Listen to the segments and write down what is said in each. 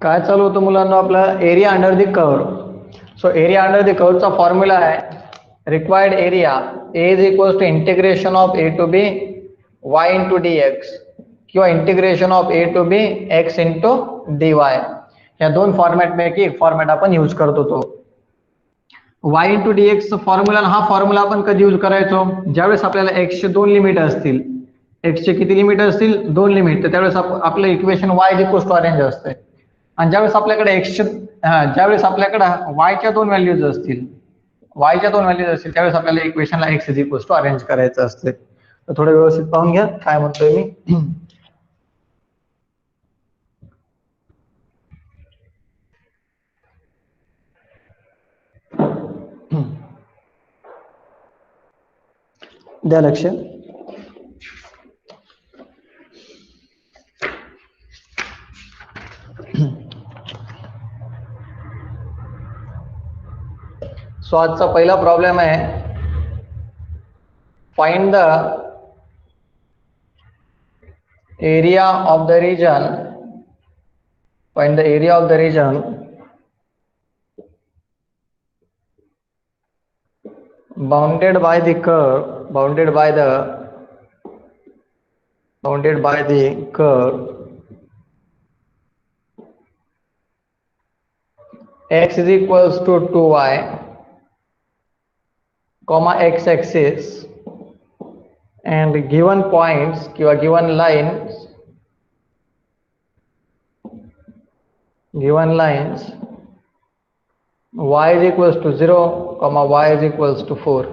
काय चालू होतं मुलांना आपला area under the curve. So area under the कर्वचा फॉर्म्युला आहे required area A is equals to integration of A to B Y into D X किंवा integration of A to B X into D Y. या दोन फॉर्मॅटपैकी एक format आपण use करतो. तो Y into D X formula, हा formula आपण कधी यूज करायचो ज्यावेळेस आपल्याला एक्सचे दोन लिमिट असतील. एक्सचे किती लिमिट असतील? दोन लिमिट. तर त्यावेळेस आपलं equation y equals to arrange असते. आणि ज्यावेळेस आपल्याकडे ज्यावेळेस आपल्याकडे वायच्या दोन व्हॅल्यूज असतील, त्यावेळेस आपल्याला इक्वेशनला X is equals to arrange करायचं असते. तर थोडं व्यवस्थित पाहून घ्या काय म्हणतोय मी. द्या लक्ष. सो आजचा पहिला प्रॉब्लेम आहे find the area of the region, find the area of the region bounded by the curve, bounded by the curve x is equals to 2y comma x axis and given points किंवा given lines y is equals to 0 comma y is equals to 4.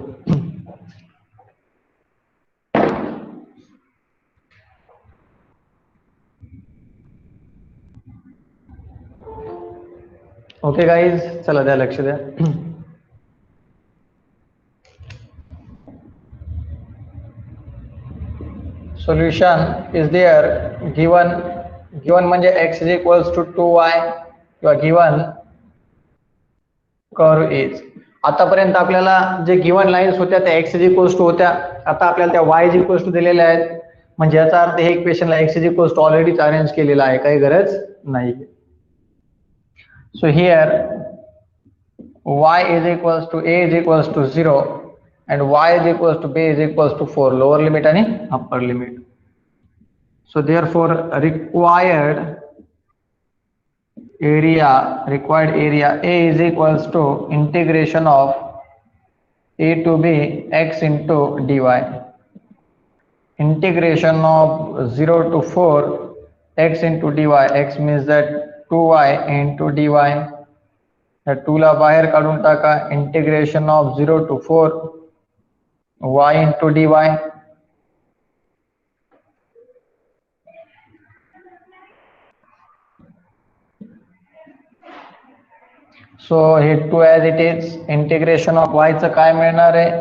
Okay guys, चला द्या लक्ष द्या. Solution is there. Given म्हणजे x is equals to 2y किंवा given curve is. आतापर्यंत आपल्याला जे गिवन लाईन्स होत्या त्या x इज इक्वल्स टू होत्या. आता आपल्याला त्या y इज इक्वल्स टू दिलेल्या आहेत. म्हणजे याचा अर्थ हे इक्वेशनला x इज इक्वल्स टू ऑलरेडीच अरेंज केलेला आहे, काही गरज नाही. So here y is equals to a is equals to 0 and y is equals to b is equals to 4, lower limit and upper limit. So therefore required area a is equals to integration of a to b x into dy. Integration of 0 to 4 x into dy, x means that 2y into dy. या 2 ला बाहेर काढून टाका. Integration of 0 to 4 y into dy. So हे 2 as it is. Integration of y चं काय मिळणार आहे?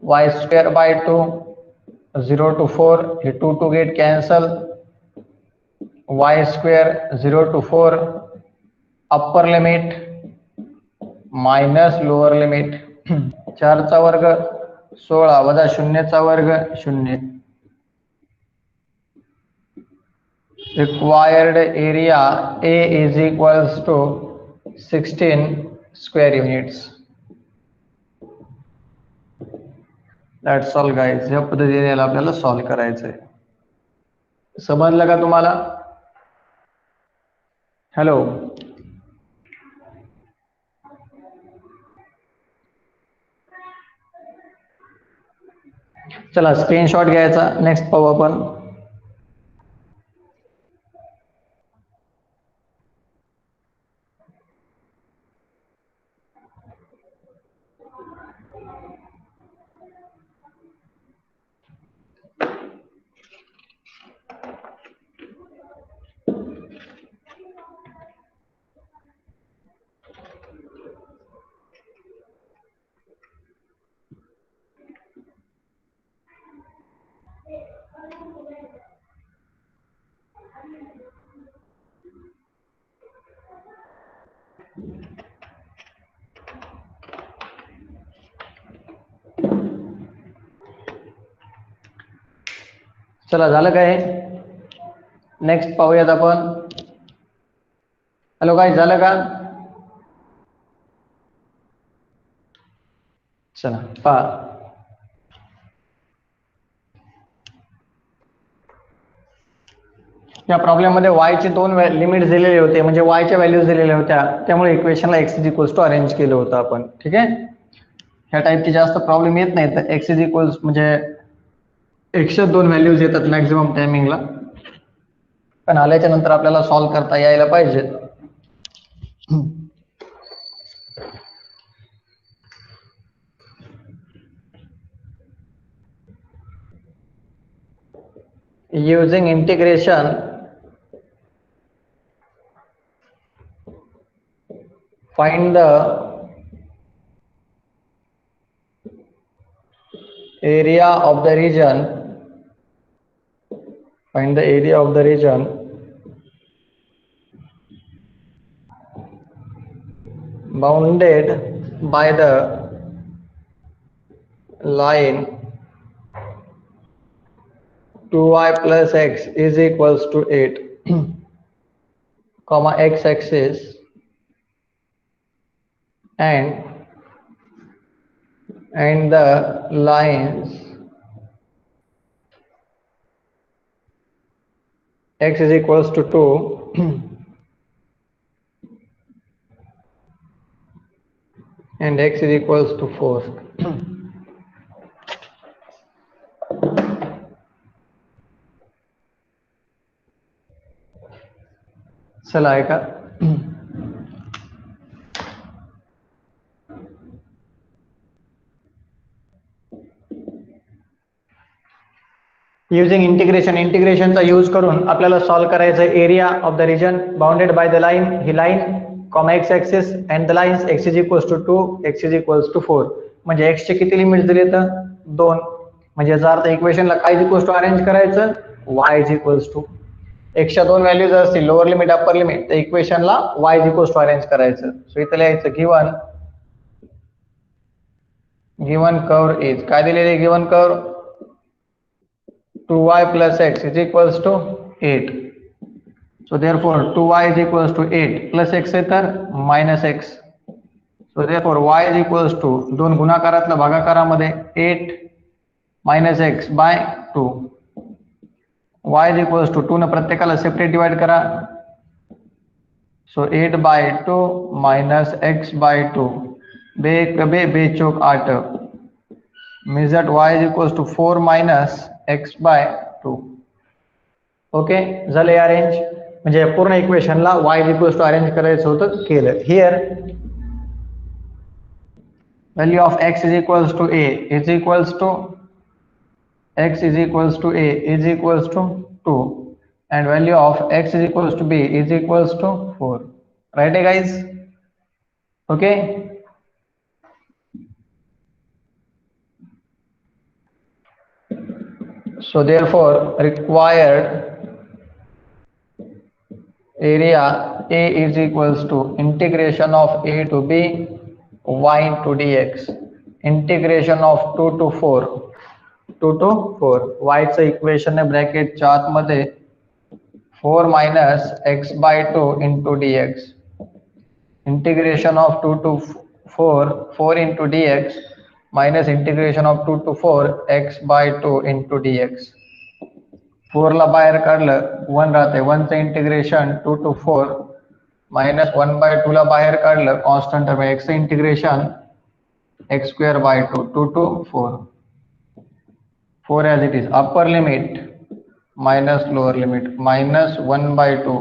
y स्क्वेअर बाय 2 0 to 4, हे 2 to get cancel. y square 0 to 4 upper limit minus lower limit. 4 चा वर्ग 16 वजा 0 चा वर्ग 0. Required area A is equals to 16 square units. That's all guys. या पद्धतीने याला आपल्याला सॉल्व्ह करायचं आहे. समजलं का तुम्हाला? हॅलो. चला स्क्रीनशॉट घ्यायचा. नेक्स्ट पाहू आपण. चला झालं काय? नेक्स्ट पाहूयात आपण. हॅलो गाइस, झालं का? चला पहा. या प्रॉब्लेम मध्ये y चे दोन लिमिट्स दिलेले होते, म्हणजे y च्या व्हॅल्यूज दिलेल्या होत्या, त्यामुळे इक्वेशनला x is equals to arrange केलं होतं आपण. ठीक आहे, ह्या टाईपचे जास्त प्रॉब्लेम येत नाहीत. तर x इज इक्वल्स म्हणजे x च्या दोन व्हॅल्यूज येतात मॅक्झिमम टायमिंगला, पण आल्याच्या नंतर आपल्याला सॉल्व्ह करता यायला पाहिजे. using integration find the area of the region bounded by the line 2y plus x is equals to 8 comma x axis and the lines x is equals to 2 and x is equals to 4. चला ऐका. Using इंटिग्रेशनचा use करून आपल्याला solve करायचं area of the region bounded by the line, ही line comma x axis and the lines x is equals to 2, x is equals to 4. म्हणजे x चे किती limits दिले तर 2. म्हणजे याचा अर्थ इक्वेशनला काय इज इक्वल्स टू अरेंज करायचं, y इज इक्वल्स टू एक्सच्या दोन व्हॅल्यूज असतील, लोअर लिमिट अप्पर लिमिट, तर इक्वेशनला y is equals to arrange करायचं. सो इथे लिहायचं गिवन कर्व इज, काय दिलेले given curve 2y plus x is equals to 8. So therefore 2y is equals to 8 plus x आहे तर minus x. So therefore y is equals to दोन गुणाकारातल्या भागाकारामध्ये 8 minus x by 2. y is equals to 2 न प्रत्येकाला separate divide करा. So 8 by 2 minus x by 2. बे चौक 8 means that y is equals to 4 minus x by 2. Okay, झाले arrange. म्हणजे पूर्ण इक्वेशनला y is equals to arrange करायचं होतं, केलं. Here value of x is equals to a is equals to x is equals to a is equals to 2 and value of x is equals to b is equals to 4. Right guys? Okay. So therefore required area A is equals to integration of a to b y into dx, integration of 2 to 4 y चं इक्वेशन आहे ब्रॅकेटच्या आतमध्ये 4 minus x by 2 into dx, integration of 2 to 4 into dx minus integration of 2 to 4 x by 2 into dx. 4 ला बाहेर काढलं 1 राहते, 1 चं integration 2 to 4 minus 1 by 2 ला बाहेर काढलं कॉन्स्टंट टर्म x चं integration x square by 2 2 to 4 as it is, upper limit minus lower limit minus 1 by 2.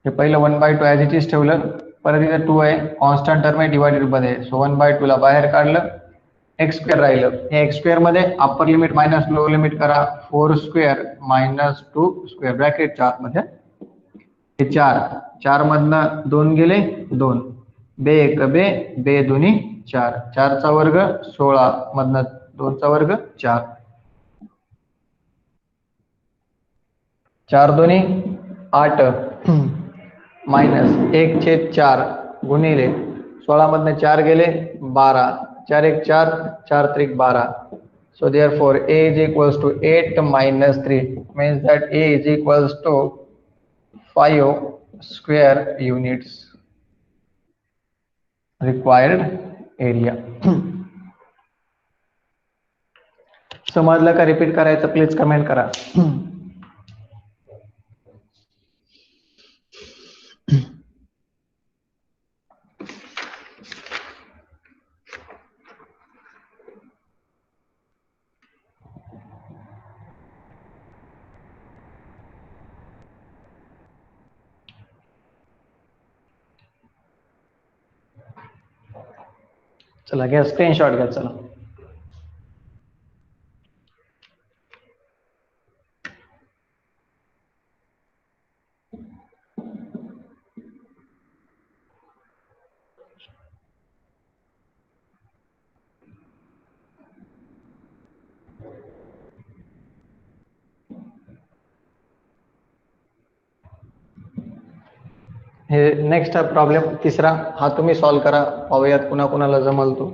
हे पहिलं 1 by 2 as it is ठेवलं, परत इथे 2 आहे, कॉन्स्टंट टर्म आहे डिवाइडेड मध्ये. सो 1 by 2 ला बाहेर काढलं, एक्स स्क्वेअर राहिलं. हे एक्स स्क्वेअर मध्ये upper limit minus lower limit करा, 4 स्क्वेअर मायनस 2 स्क्वेअर ब्रॅकेटच्या आतमध्ये. हे 4 मधनं 2 गेले 2, बे एक बे दोन्ही 4, 4 चा वर्ग 16 मधनं 2 चा वर्ग 4, 4 दोन्ही 8 मायनस 1/4 गुणिले 16 मधनं 4 गेले 12, 4 1 4, 4 3 12. So therefore a is equals to 8 minus 3 means that a is equals to 5 square units required area. समजलं का? रिपीट करायचं प्लीज कमेंट करा. चला घ्या स्क्रीनशॉट घ्या. चला हे नेक्स्ट प्रॉब्लेम तिसरा हा तुम्ही सॉल्व करा. पाहूयात कुणा कुणाला जमल तो.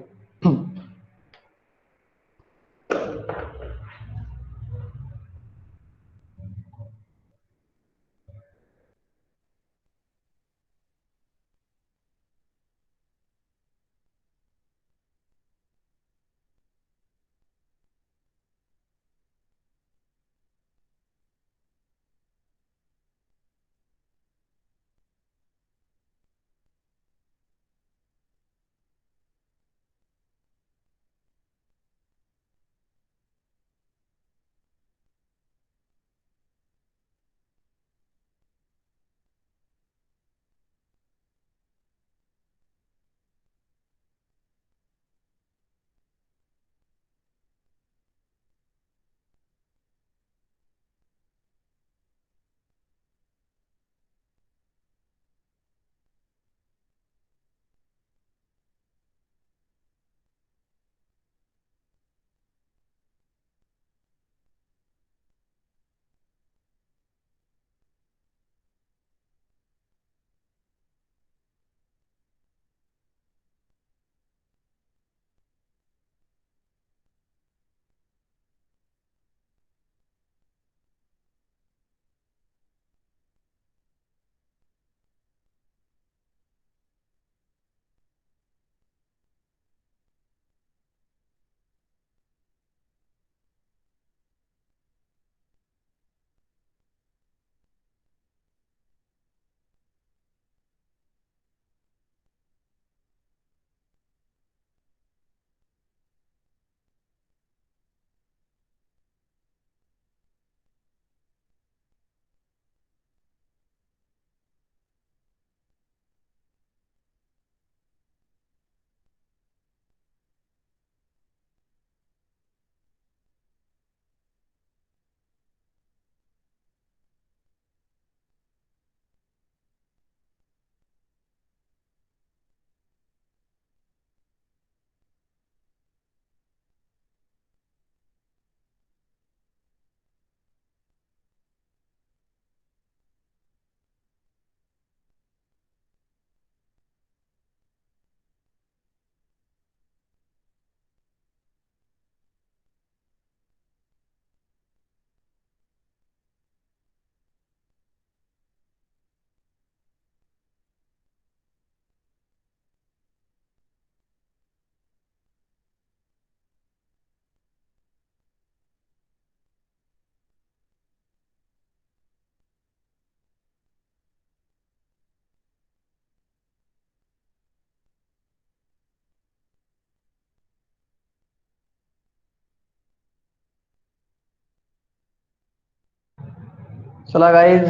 चला गाईज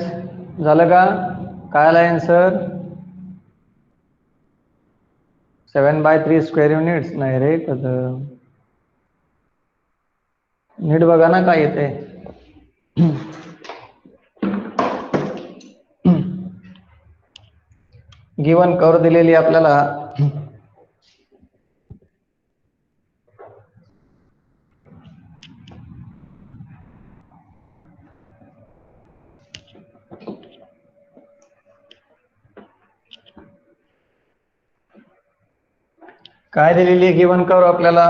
झालं का? काय आला आन्सर? 7/3 square units. नाही रे तसं नीट बघा ना काय येते. गिवन कर्व दिलेली आपल्याला. काय दिलेली गिवन कर्व आपल्याला?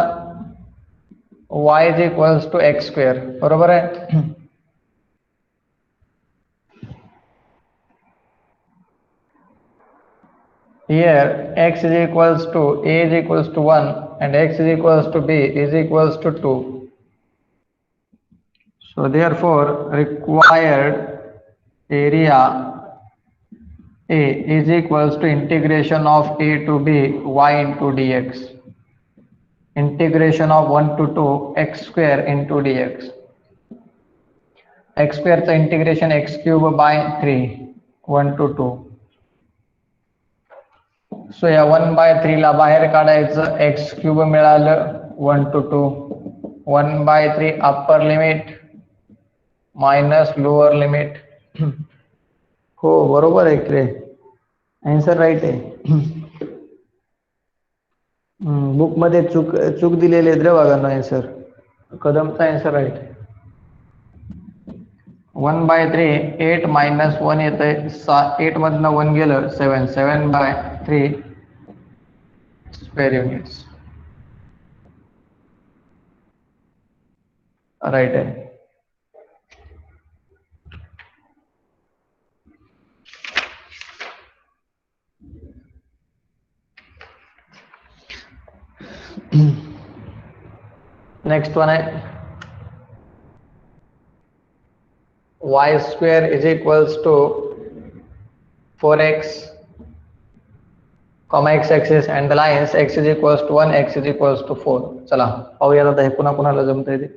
y is equals to x square. बरोबर आहे. Here x is equals to a is equals to 1 and x is equals to b is equals to 2. So therefore required area A is equals to integration of a to b y into dx. Integration of 1 to 2 x square into dx. X square चा integration x cube by 3 1 to 2. So या 1/3 ला बाहेर काढायचं x cube मिळालं 1 to 2 1/3 upper limit minus lower limit. हो बरोबर आहे रे, answer right आहे. बुक मध्ये चूक चूक दिलेली आहे रे बघा आन्सर. कदमचा आन्सर राईट आहे. 1/3 8 मायनस 1 येत आहे 8 मधनं 1 गेलं 7 7/3 स्क्वेअर युनिट्स राईट आहे. नेक्स्ट वन है y square is equals to 4x comma x axis and the lines x is equals to 1 x is equals to 4. चला पाहूया आता हे पुन्हा कुणाला जमतंय ते.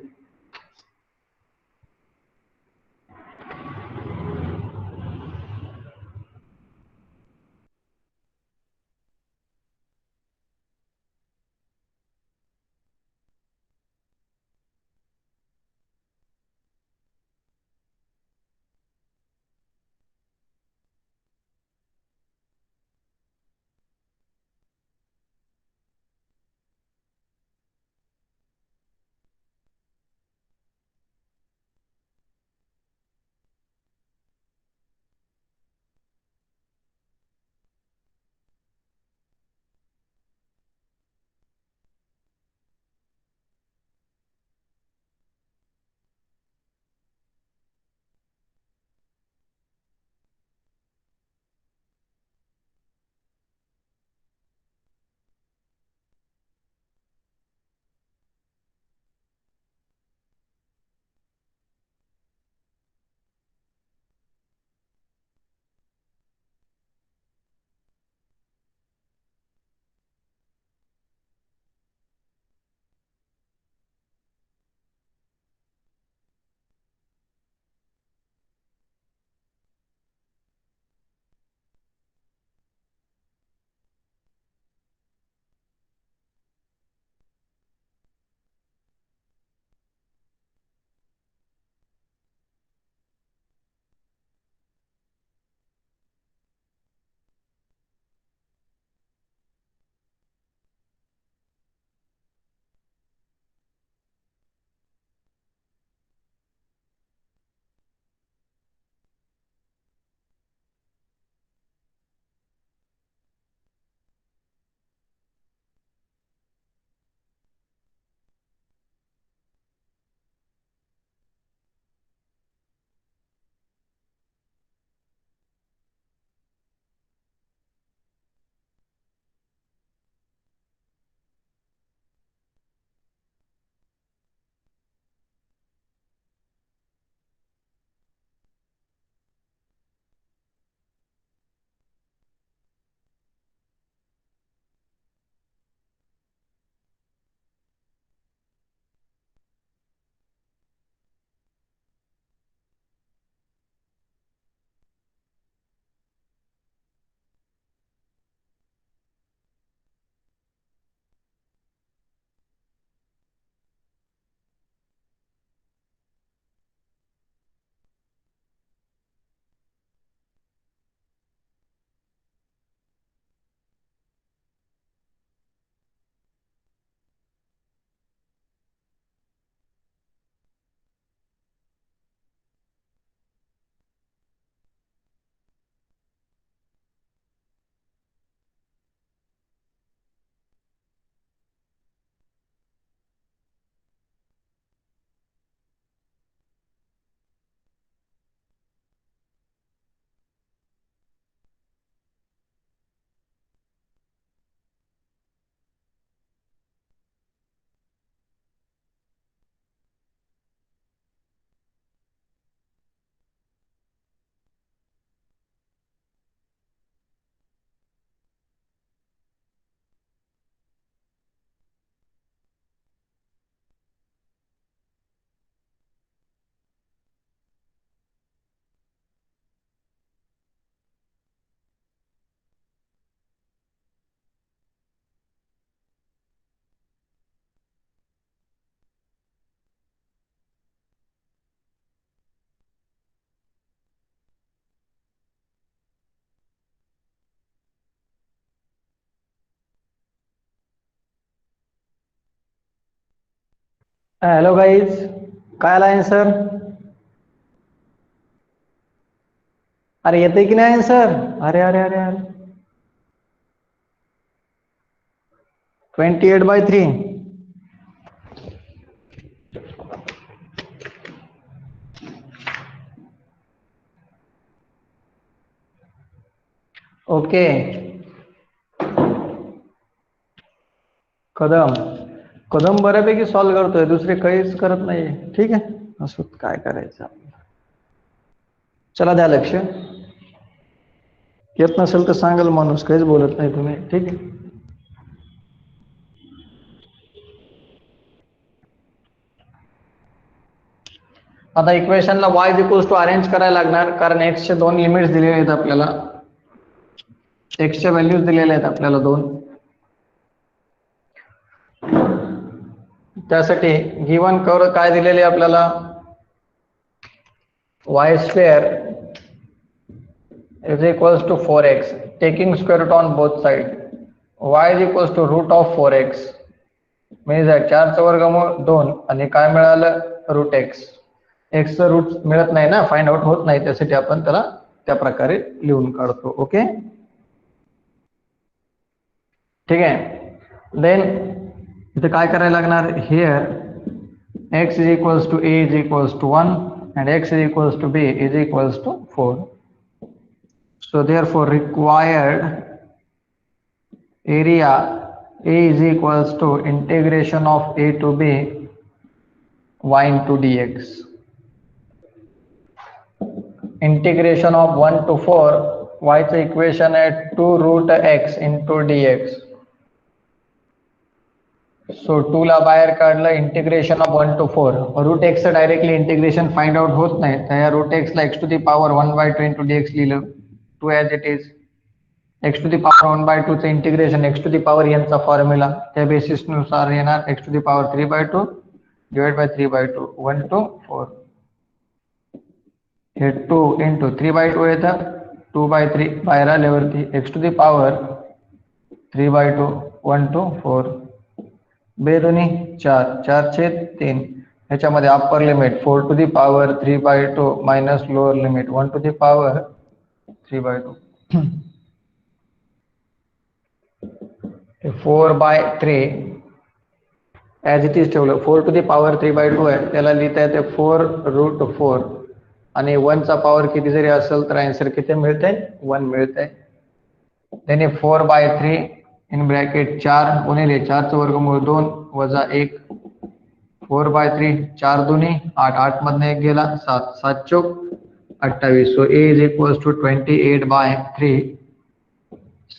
हॅलो गाईज, काय आला आन्सर? अरे येते की नाही आन्सर? अरे अरे अरे अरे 28/3. ओके. कदम कदम बऱ्यापैकी सॉल्व्ह करतोय, दुसरे काहीच करत नाही. ठीक आहे, असं काय करायचं. चला द्या लक्ष. येत नसेल तर सांगाल माणूस, काहीच बोलत नाही तुम्ही. ठीक आहे. आता इक्वेशनला y इक्वल्स टू अरेंज करायला लागणार, कारण x चे दोन लिमिट्स दिलेले आहेत आपल्याला. x च्या व्हॅल्यूज दिलेल्या आहेत आपल्याला दोन. त्यासाठी गिवन कर्व काय दिलेले आपल्याला, y square is equals to 4x taking square root on both side. y is equals to root of 4x म्हणजे 4 चा वर्गमूळ 2 आणि काय मिळालं, रूट x. x चं रूट मिळत नाही ना, फाइंड आउट होत नाही, त्यासाठी आपण त्याला त्या प्रकारे लिहून काढतो. ओके, ठीक आहे. देन इथे काय करायला लागणार, here x is equals to a is equals to 1 and x is equals to b is equals to 4. So therefore required area A is equals to integration of a to b y into dx. Integration of 1 to 4 y चं इक्वेशन आहे 2 root x into dx. So 2 ला बाहेर काढलं, integration of 1 to 4. Root x चं directly integration find out होत नाही, तर या रूट x ला x to the power 1/2 into dx लिहिलं, 2 as it is. x to the power 1/2 चं integration x to the power n चा फॉर्म्युला, त्या बेसिस नुसार येणार x to the power 3/2 divided by 3/2 1 to 4. हे 2 into 3/2 येतं, 2/3 बाहेर आल्यावरती x to the power 3/2 1 to 4. बेदोनी 4 4 छेद 3, ह्याच्यामध्ये upper limit 4 to the power 3/2 minus lower limit 1 to the power 3/2. 4/3 as it is ठेवलं. 4 to the power 3/2 आहे, त्याला लिहिता येते 4 रूट 4 आणि 1 चा पॉवर किती जरी असेल तर आन्सर किती मिळते, 1 मिळते. त्याने 4/3 इन ब्रॅकेट 4 गुणिले 4 चं वर्गमूळ 2 वजा 1 4/3 4 दुनी 8 8 मधनं 1 गेला 7 7 चौक 28. So a is equals to 28/3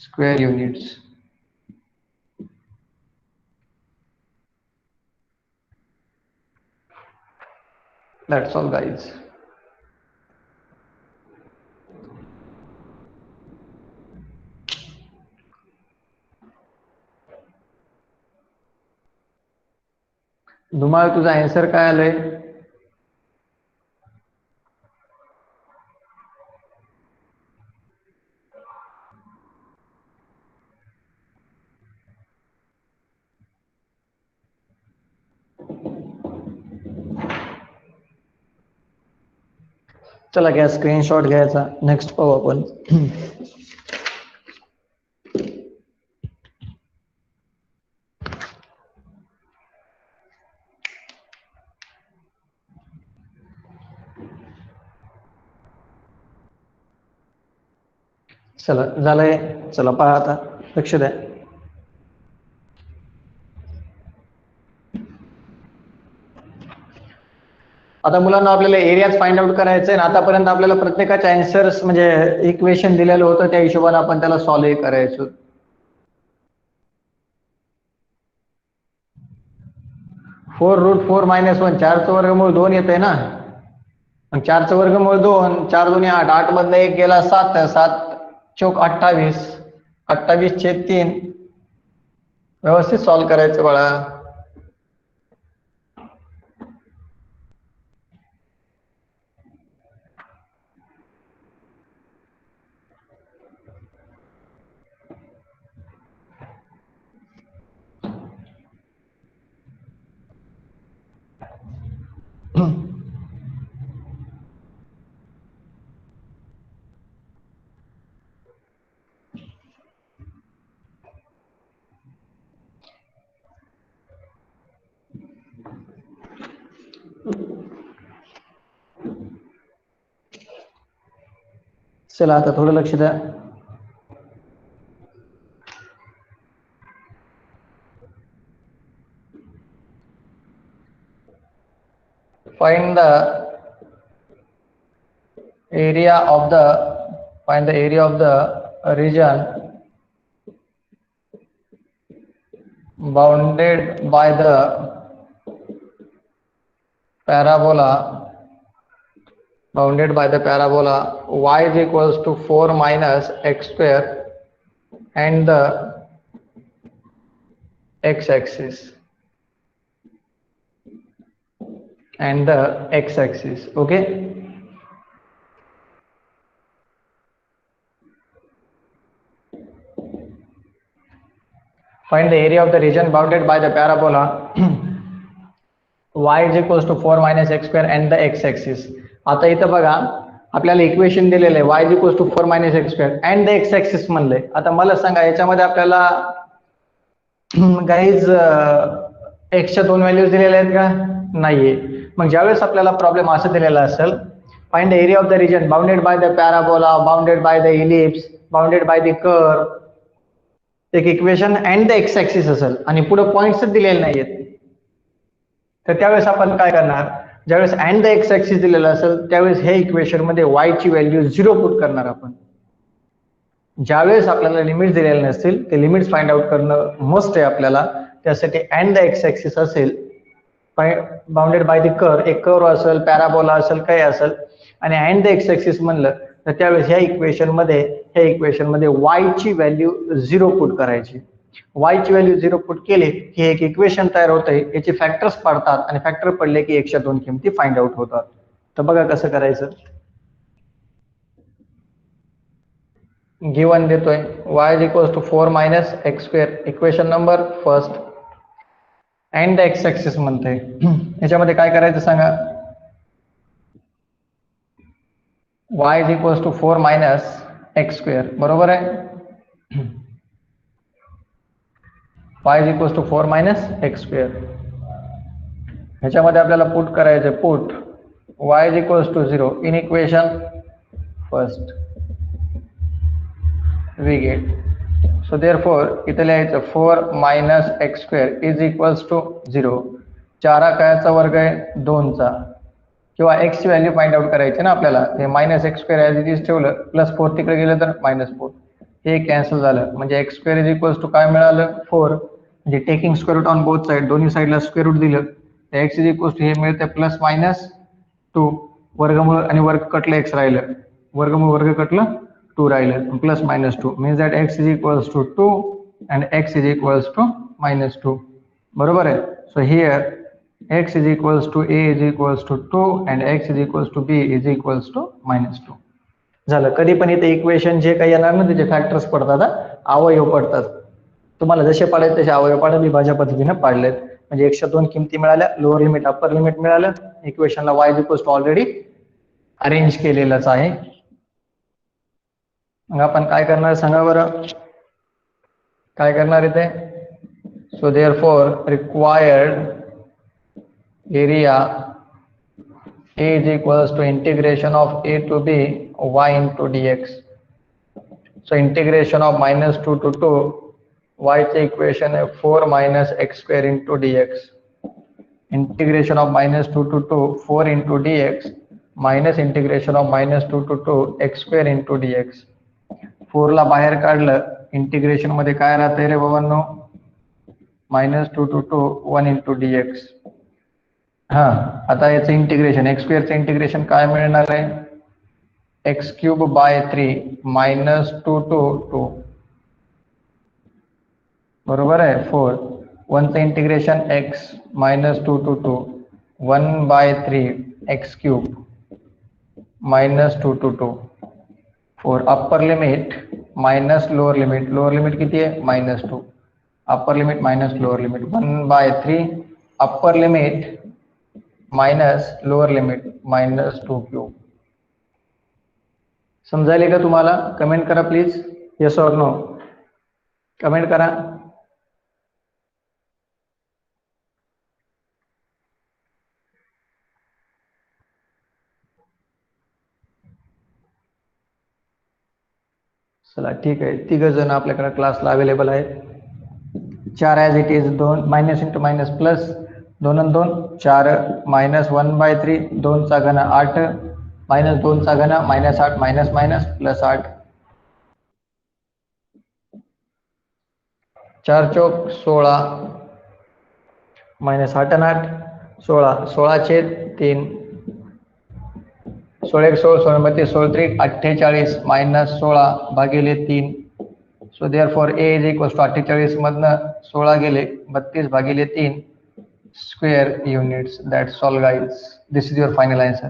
square units. That's all guys. Dhumal, तुझा आन्सर काय आलंय? चला घ्या स्क्रीनशॉट घ्यायचा, नेक्स्ट पाहू आपण. चला झालंय, चला पहा आता, लक्ष द्या. आता मुलांना आपल्याला एरियाज फाइंड आउट करायचं आहे. आतापर्यंत आपल्याला प्रत्येकाचे आन्सर्स म्हणजे इक्वेशन दिलेलं होतं, त्या हिशोबाने आपण त्याला सॉल्व्ह करायचो. 4 रूट 4 मायनस 1 4 चं वर्गमूळ 2 येते ना, 4 चं वर्गमूळ 2 4 दुनी 8 8 मधनं 1 गेला 7 7 चौक 28 28/3. व्यवस्थित सॉल्व्ह करायचं बाळा. चला आता थोडं लक्ष द्या. Find the area of the region bounded by the parabola y is equals to 4 minus x square and the x-axis okay. Find the area of the region bounded by the parabola y is equals to 4 minus x square and the x-axis. आता इथं बघा आपल्याला equation दिलेलं आहे y is equals to 4 minus x square and the x-axis म्हणलंय. आता मला सांगा याच्यामध्ये आपल्याला गाईज x च्या 2 व्हॅल्यूज दिलेल्या आहेत का? नाहीये. मग ज्यावेळेस आपल्याला प्रॉब्लेम असं दिलेला असेल, find the area of the region bounded by the parabola, bounded by the ellipse, bounded by the curve, एक equation and the X axis असेल आणि पुढे पॉइंट्स दिलेले नाहीयेत, तर त्यावेळेस आपण काय करणार? ज्यावेळेस अँड द एक्स ऍक्सिस दिलेला असेल त्यावेळेस हे इक्वेशन मध्ये y ची व्हॅल्यू 0 पुट करणार आपण. ज्यावेळेस आपल्याला लिमिट्स दिलेले नसतील ते लिमिट्स फाइंड आउट करणं मस्ट आहे आपल्याला. त्यासाठी अँड द एक्स ऍक्सिस असेल, बाउंडेड बाय द कर्व, एक कर्व असेल, पॅराबोला असेल, काही असेल, आणि अँड द एक्स ऍक्सिस म्हणलं तर त्यावेळेस ह्या इक्वेशन मध्ये y ची व्हॅल्यू 0 पुट करायची. y ची व्हॅल्यू 0 पुट केली की एक इक्वेशन तयार होतंय, याचे फॅक्टर्स पडतात आणि फॅक्टर पडले की 1 च्या 2 किमती फाइंड आउट होतात. तर बघा कसं करायचं. गिवन देतोय y is equals to 4 minus x square, equation number first, and the X axis म्हणते. याच्यामध्ये काय करायचं सांगा? y is equals to 4 minus x square, बरोबर आहे. y is equals to 4 minus x square. ह्याच्यामध्ये आपल्याला पुट करायचं, put y is equals to 0 in equation first we get. So therefore इथे लिहायचं 4 minus x square is equals to 0. 4 कायचा वर्ग आहे? 2 चा. किंवा x ची व्हॅल्यू फाइंड आउट करायची ना आपल्याला. हे minus x square as it is ठेवलं, प्लस 4 तिकडे गेलं तर -4, हे कॅन्सल झालं. म्हणजे x square is equals to काय मिळालं? 4. म्हणजे taking square root on both side, दोन्ही साइडला स्क्वेअर रूट दिलं तर एक्स इज इक्वल्स टू हे मिळतं प्लस -2, वर्गमूळ आणि वर्ग कटलं x राहिलं, वर्गमूळ वर्ग कटलं 2 राहिलं, plus -2 means that x is equals to 2 and x is equals to -2. बरोबर आहे. So here x is equals to a is equals to 2 and x is equals to b is equals to -2. झालं. कधी पण इथे equation जे काही येणार ना त्याचे फॅक्टर्स पडतात, अवयव पडतात. तुम्हाला जसे पाडायचे तसे अवयव पाडा, विभाज्य पद्धतीने पाडलेत. म्हणजे 1 च्या 2 किमती मिळाल्या, लोअर लिमिट अप्पर लिमिट मिळालं, इक्वेशनला y is equals to already arrange केलेलंच आहे. मग आपण काय करणार सांगा बरं? काय करणार इथे? So therefore required area a is equals to integration of a to b y into dx. So integration of -2 to 2 y चे इक्वेशन आहे 4 minus x square into dx. Integration of -2 to 2 4 into dx minus integration of -2 to 2 x square into dx. 4 ला बाहेर काढलं, integration मध्ये काय राहतंय रे बाबांनो? -2 to 2 1 into dx. हा, आता याचं इंटिग्रेशन, एक्स स्क्वेअरचं इंटिग्रेशन काय मिळणार आहे? x³/3 -2 to 2, बरोबर आहे. 4 1चं integration x -2 to 2 1/3 x³ -2 to 2. 4 upper limit minus lower limit, lower limit किती आहे? -2, upper limit minus lower limit 1/3 upper limit minus lower limit -2 cube. समजायले का तुम्हाला? कमेंट करा प्लीज, येस और नो. कमेंट करा. चला ठीक आहे, तिघ जण आपल्याकडे क्लासला अवेलेबल आहेत. 4 as it is, 2 minus into minus plus, 2 आणि 2 4, -1/3, 2 चा घन 8, -2 चा घन -8 मायनस मायनस प्लस 8, 4 चौक 16, -8 आणि 8 16, 16/3, 16 एक 16, 16 मध्ये 16 त्रिक 48 -16 भागिले 3. So therefore A is equals to 48 मधनं 16 गेले 32 भागिले 3 square units. That solve guys. This is your final answer.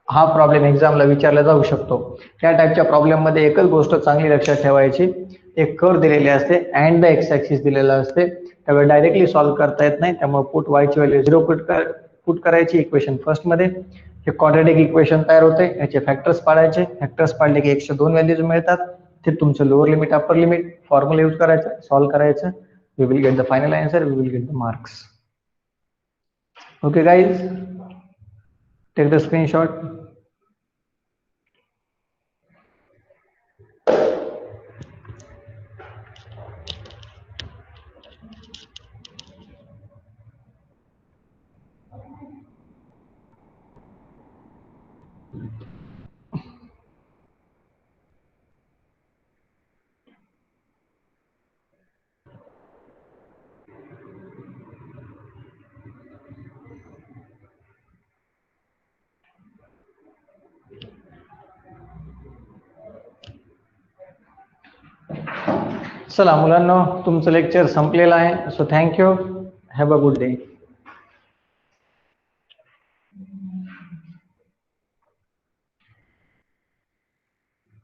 हा प्रॉब्लेम एक्झामला विचारला जाऊ शकतो. त्या टाईपच्या प्रॉब्लेम मध्ये एकच गोष्ट चांगली लक्षात ठेवायची, एक कर्व दिलेली असते अँड द एक्स ॲक्सिस दिलेला असते, त्यावेळी डायरेक्टली सॉल्व्ह करता येत नाही. त्यामुळे पुट वायची व्हॅल्यू 0 पुट करायची इक्वेशन फर्स्ट मध्ये. हे क्वाड्रॅटिक इक्वेशन तयार होते, याचे फॅक्टर्स पाडायचे, फॅक्टर्स पाडले की 102 व्हॅल्यूज मिळतात. ते तुमचं lower limit upper limit formula use करायचं, सॉल्व्ह करायचं. We will get the final answer, we will get the marks. Okay guys, take the screenshot. चला मुलांनो, तुमचं लेक्चर संपलेलं आहे. So thank you, have a good day.